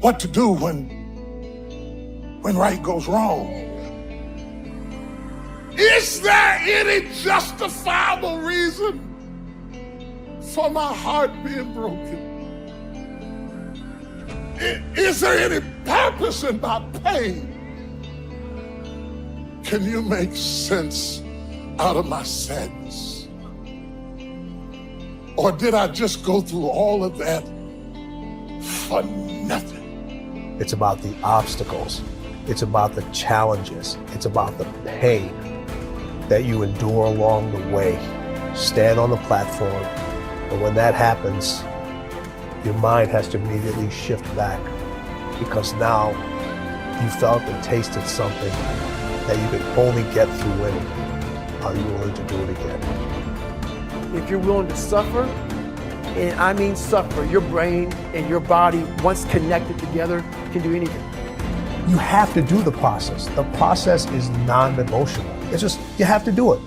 what to do when right goes wrong. Is there any justifiable reason for my heart being broken? Is there any purpose in my pain? Can you make sense out of my sadness? Or did I just go through all of that for nothing? It's about the obstacles. It's about the challenges. It's about the pain that you endure along the way. Stand on the platform, and when that happens, your mind has to immediately shift back, because now you felt and tasted something that you could only get through winning. Are you willing to do it again? If you're willing to suffer, and I mean suffer, your brain and your body, once connected together, can do anything. You have to do the process. The process is non-emotional. It's just, you have to do it.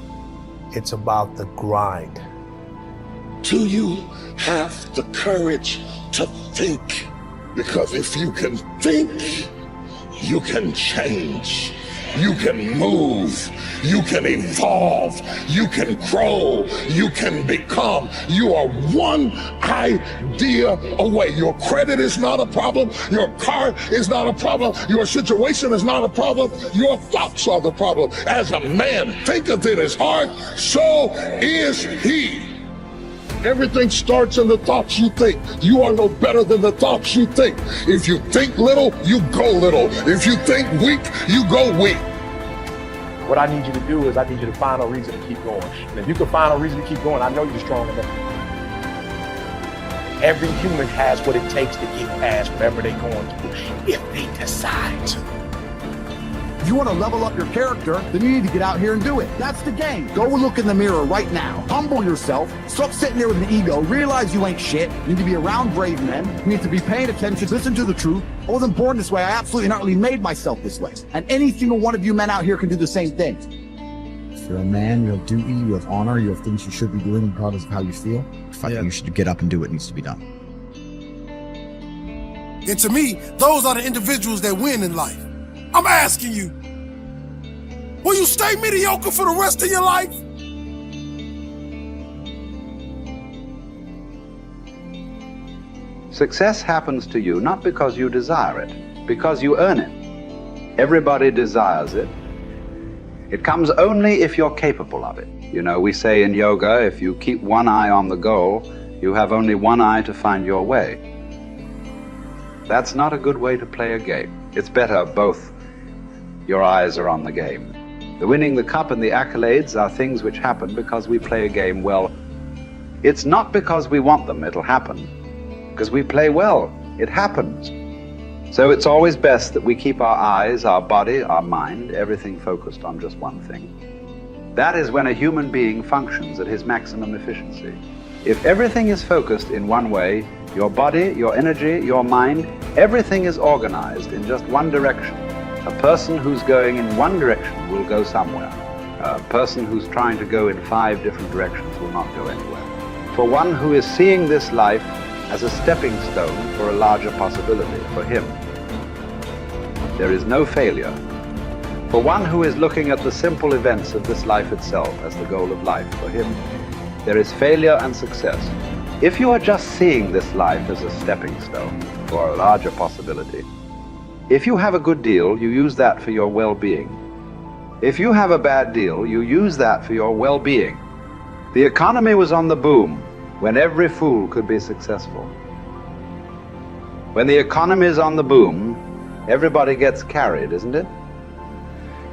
It's about the grind. Do you have the courage to think? Because if you can think, you can change. You can move, you can evolve, you can grow, you can become. You are one idea away. Your credit is not a problem. Your car is not a problem. Your situation is not a problem. Your thoughts are the problem. As a man thinketh in his heart, so is he. Everything starts in the thoughts you think. You are no better than the thoughts you think. If you think little, you go little. If you think weak, you go weak. What I need you to do is I need you to find a reason to keep going. And if you can find a reason to keep going, I know you're strong enough. Every human has what it takes to get past whatever they're going through, if they decide to. If you want to level up your character, then you need to get out here and do it. That's the game. Go look in the mirror right now. Humble yourself. Stop sitting there with an ego. Realize you ain't shit. You need to be around brave men. You need to be paying attention. Listen to the truth. I wasn't born this way. I absolutely not really made myself this way. And any single one of you men out here can do the same thing. If you're a man, you have duty, you have honor, you have things you should be doing regardless of how you feel. You should get up and do what needs to be done. And to me, those are the individuals that win in life. I'm asking you, will you stay mediocre for the rest of your life? Success happens to you not because you desire it, because you earn it. Everybody desires it. It comes only if you're capable of it. You know, we say in yoga, if you keep one eye on the goal, you have only one eye to find your way. That's not a good way to play a game. It's better both your eyes are on the game. The winning the cup and the accolades are things which happen because we play a game well. It's not because we want them, it'll happen. Because we play well, it happens. So it's always best that we keep our eyes, our body, our mind, everything focused on just one thing. That is when a human being functions at his maximum efficiency. If everything is focused in one way, your body, your energy, your mind, everything is organized in just one direction. A person who's going in one direction will go somewhere. A person who's trying to go in 5 different directions will not go anywhere. For one who is seeing this life as a stepping stone for a larger possibility, for him, there is no failure. For one who is looking at the simple events of this life itself as the goal of life, for him, there is failure and success. If you are just seeing this life as a stepping stone for a larger possibility, if you have a good deal, you use that for your well-being. If you have a bad deal, you use that for your well-being. The economy was on the boom when every fool could be successful. When the economy is on the boom, everybody gets carried, isn't it?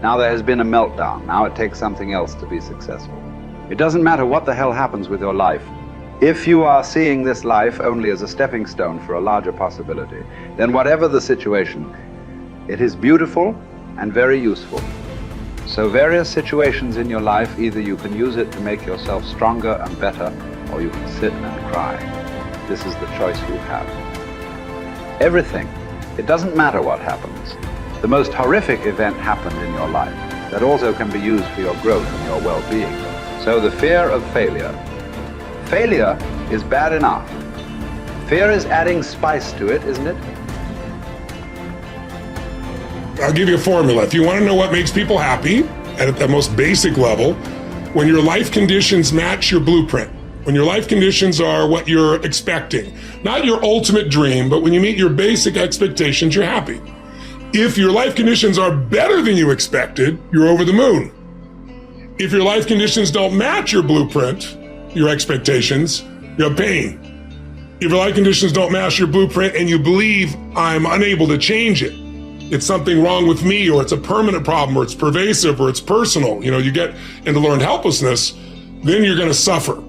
Now there has been a meltdown. Now it takes something else to be successful. It doesn't matter what the hell happens with your life. If you are seeing this life only as a stepping stone for a larger possibility, then whatever the situation, it is beautiful and very useful. So various situations in your life, either you can use it to make yourself stronger and better, or you can sit and cry. This is the choice you have. Everything. It doesn't matter what happens. The most horrific event happened in your life that also can be used for your growth and your well-being. So the fear of failure. Failure is bad enough. Fear is adding spice to it, isn't it? I'll give you a formula. If you want to know what makes people happy at the most basic level, when your life conditions match your blueprint, when your life conditions are what you're expecting, not your ultimate dream, but when you meet your basic expectations, you're happy. If your life conditions are better than you expected, you're over the moon. If your life conditions don't match your blueprint, your expectations, you have pain. If your life conditions don't match your blueprint and you believe I'm unable to change it, it's something wrong with me, or it's a permanent problem, or it's pervasive, or it's personal, you get into learned helplessness, then you're going to suffer.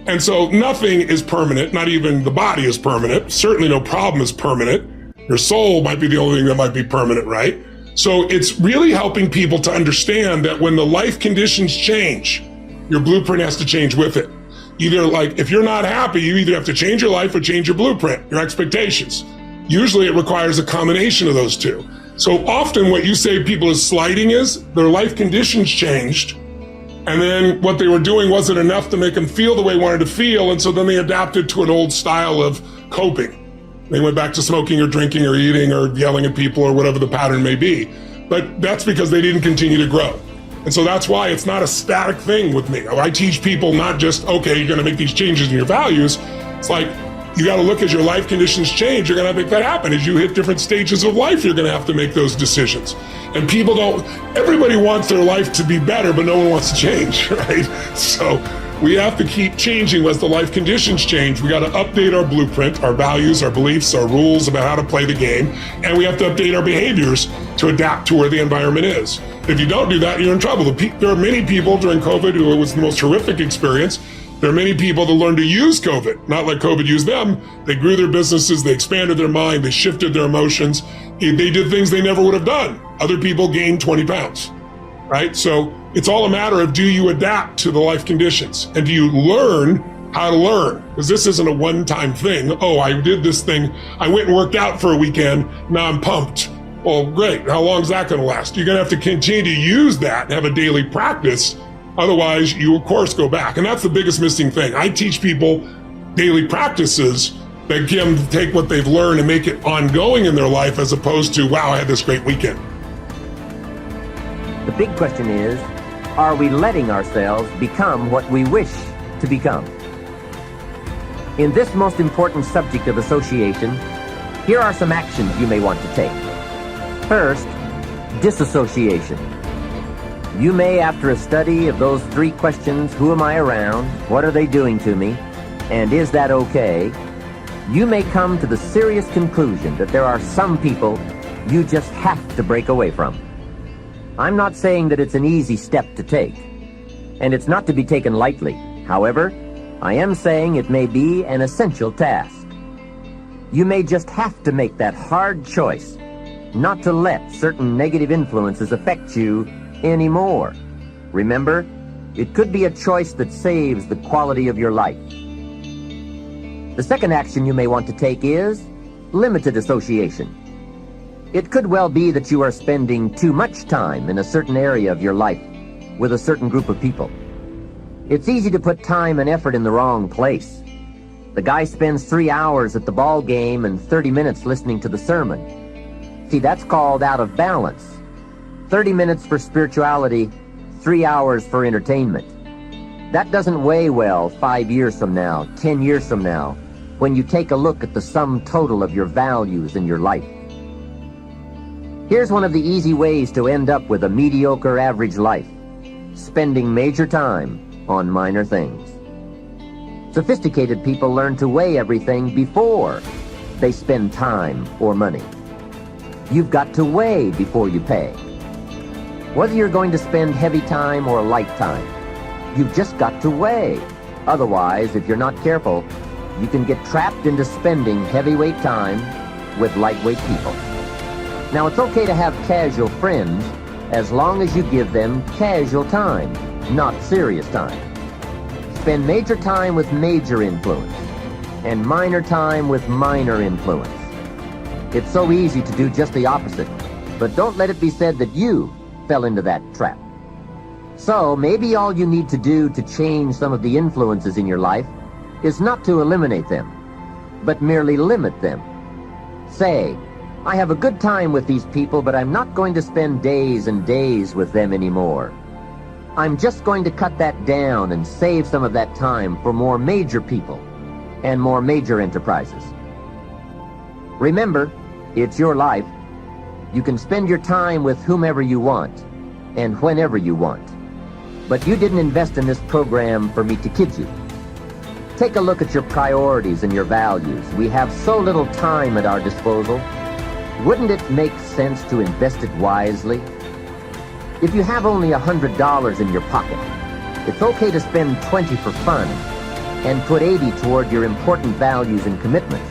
And so nothing is permanent, not even the body is permanent. Certainly no problem is permanent. Your soul might be the only thing that might be permanent, right? So it's really helping people to understand that when the life conditions change, your blueprint has to change with it. Either if you're not happy, you either have to change your life or change your blueprint, your expectations. Usually it requires a combination of those two. So often what you say people is slighting is their life conditions changed, and then what they were doing wasn't enough to make them feel the way they wanted to feel, and so then they adapted to an old style of coping. They went back to smoking or drinking or eating or yelling at people or whatever the pattern may be. But that's because they didn't continue to grow. And so that's why it's not a static thing with me. I teach people not just, okay, you're going to make these changes in your values. It's like, you got to look as your life conditions change. You're going to make that happen. As you hit different stages of life, you're going to have to make those decisions. And people everybody wants their life to be better, but no one wants to change, right? So we have to keep changing as the life conditions change. We got to update our blueprint, our values, our beliefs, our rules about how to play the game. And we have to update our behaviors to adapt to where the environment is. If you don't do that, you're in trouble. There are many people during COVID who it was the most horrific experience. There are many people that learned to use COVID, not like COVID used them. They grew their businesses, they expanded their mind, they shifted their emotions. They did things they never would have done. Other people gained 20 pounds, right? So it's all a matter of, do you adapt to the life conditions? And do you learn how to learn? Because this isn't a one-time thing. Oh, I did this thing. I went and worked out for a weekend. Now I'm pumped. Well, great. How long is that going to last? You're going to have to continue to use that and have a daily practice. Otherwise, you, of course, go back. And that's the biggest missing thing. I teach people daily practices that can take what they've learned and make it ongoing in their life, as opposed to, wow, I had this great weekend. The big question is, are we letting ourselves become what we wish to become? In this most important subject of association, here are some actions you may want to take. First, disassociation. You may, after a study of those 3 questions, who am I around, what are they doing to me, and is that okay, you may come to the serious conclusion that there are some people you just have to break away from. I'm not saying that it's an easy step to take, and it's not to be taken lightly. However, I am saying it may be an essential task. You may just have to make that hard choice not to let certain negative influences affect you anymore. Remember, it could be a choice that saves the quality of your life. The second action you may want to take is limited association. It could well be that you are spending too much time in a certain area of your life with a certain group of people. It's easy to put time and effort in the wrong place. The guy spends 3 hours at the ball game and 30 minutes listening to the sermon. See, that's called out of balance. 30 minutes for spirituality, 3 hours for entertainment. That doesn't weigh well 5 years from now, 10 years from now, when you take a look at the sum total of your values in your life. Here's one of the easy ways to end up with a mediocre average life: spending major time on minor things. Sophisticated people learn to weigh everything before they spend time or money. You've got to weigh before you pay. Whether you're going to spend heavy time or light time, you've just got to weigh. Otherwise, if you're not careful, you can get trapped into spending heavyweight time with lightweight people. Now, it's okay to have casual friends as long as you give them casual time, not serious time. Spend major time with major influence and minor time with minor influence. It's so easy to do just the opposite, but don't let it be said that you fell into that trap. So maybe all you need to do to change some of the influences in your life is not to eliminate them, but merely limit them. Say, I have a good time with these people, but I'm not going to spend days and days with them anymore. I'm just going to cut that down and save some of that time for more major people and more major enterprises. Remember, it's your life. You can spend your time with whomever you want and whenever you want. But you didn't invest in this program for me to kid you. Take a look at your priorities and your values. We have so little time at our disposal. Wouldn't it make sense to invest it wisely? If you have only $100 in your pocket, it's okay to spend $20 for fun and put $80 toward your important values and commitments.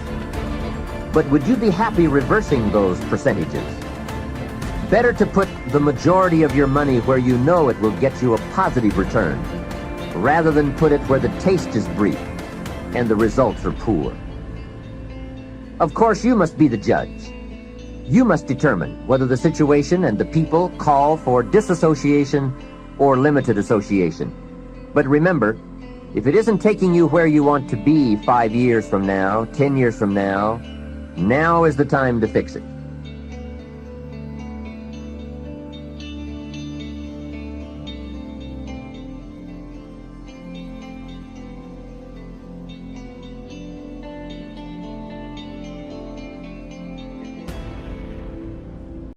But would you be happy reversing those percentages? Better to put the majority of your money where you know it will get you a positive return, rather than put it where the taste is brief and the results are poor. Of course, you must be the judge. You must determine whether the situation and the people call for disassociation or limited association. But remember, if it isn't taking you where you want to be 5 years from now, 10 years from now, now is the time to fix it.